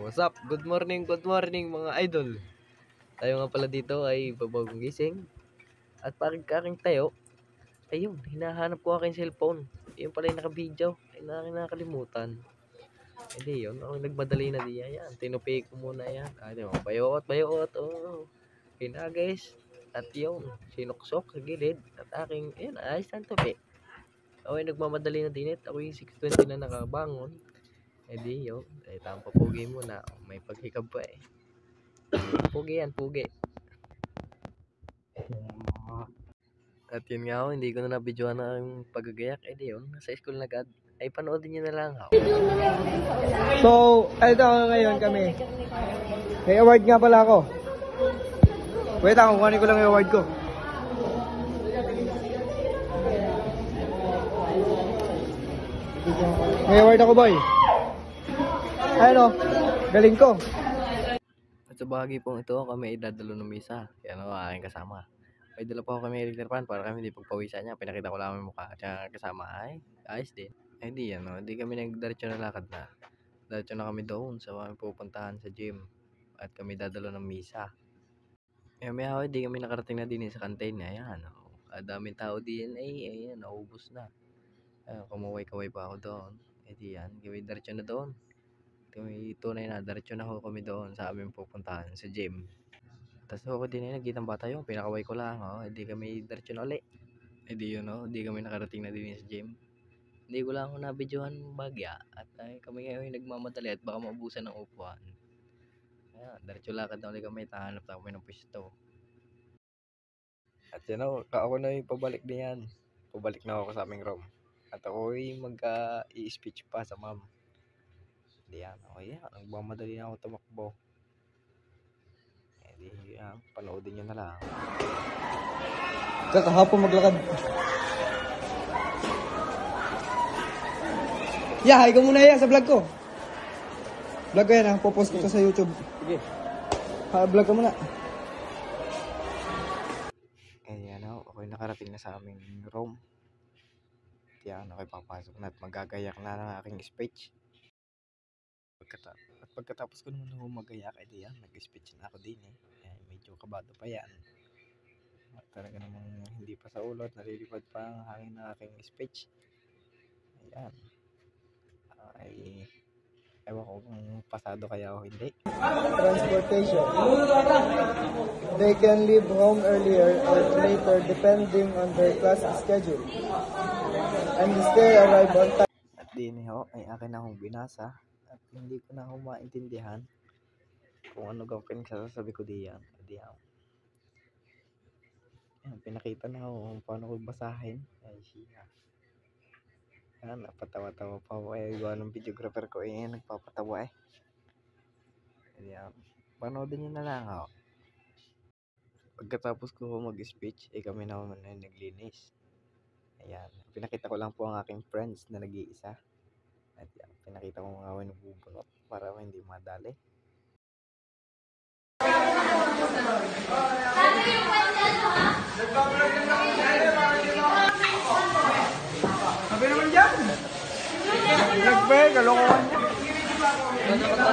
What's up? Good morning mga idol. Tayo nga pala dito ay babagong gising. At pagkaking tayo, ayun, hinahanap ko aking cellphone. Yun pala yung naka-video. Ay nakakalimutan. Hindi yun, ako nagmadali na diya yan. Tinupi ko muna yan. Ano, bayot. Oh. Hinagis. At yun, sinuksok sa gilid. At aking, ayun, ayos na tupi. Ako yung nagmamadali na dinit. Ako yung 6:20 na nakabangon. Eh di yun, tamang pugi muna. May paghikab pa eh. Pugi yan, pugi. At yun nga ako, hindi ko na nabidyoan na ang pagagayak. Eh di yun, nasa school na agad. Ay panoodin nyo na lang ako. So, ito ngayon kami. May award nga pala ako. Wait lang, kukunin ko lang yung award ko. May award ako, boy. Ano, galing ko. At sa bahagi pong ito, kami idadalo ng misa. Yan o, aking kasama. May dala po ako kami electric fan para kami hindi pagpawisan niya. Pinakita ko lang ang mukha. At yung kasama ay, ayos din. Ay di yan o, di kami nagdiretso na lakad na. Diretso na kami doon sa kami pupuntahan sa gym. At kami dadalo ng misa. Eh may ako, di kami nakarating na din sa canteen. Ayan o, daming tao din. Ay, ayan, naubos na. Ayan, kumaway-kaway pa ako doon. Eh di yan, kami diretso na doon. Kami tunay na, diretso na ako kami doon sa aming pupuntahan sa gym. Tapos ako din ay nagkitang bata yung pinakaway ko lang, hindi kami diretso na ulit. Hindi yun, hindi kami nakarating na din sa gym. Hindi ko lang ako nabidyohan bagya at kami ngayon nagmamadali at baka maubusan ng upuan. Ayan, diretso lakad na ulit kami, tahanap na kami ng pwesto. At yun ako na yung pabalik na yan. Pabalik na ako sa aming room. At ako yung mag-i-speech pa sa ma'am. Diyan, okay, nagmamadali na ako tumakbo. Eh di, panoodin nyo na lang. Kakahapon maglakad. Hi ko muna yan sa vlog ko. Vlog ko yan, popost ko to sa YouTube. Sige. Vlog ko muna. Ayan ako nakarating na sa aming room. Diyan, ako'y papasok na at magagayak na ng aking speech. At pagkatapos ko naman magayak, diyan, nag-speech na ako din eh. Medyo kabado pa yan. At talaga namang hindi pa sa ulo at nalilipad pa ang hangin ng aking speech. Ayan. Ay, ewan ko kung pasado kaya o hindi. Transportation. They can leave home earlier or later depending on their class schedule. And still arrive on time. At din ay akin akong binasa. At hindi ko na maintindihan kung ano gawin sasabi ko diyan. Yan, pinakita na ako kung paano ko basahin. Ay siya. Yan, napatawa-tawa pa ako. Gawa ng videographer ko nagpapatawa eh. Yan, panoodin nyo na lang ako. Pagkatapos ko mag-speech, kami naman ay naglinis. Ayan, pinakita ko lang po ang aking friends na nag-iisa. At yan, pinakita ko mga ako nabubunot para hindi madali. Sabi naman dyan! Nagpe, kalokohan niya. Ano ka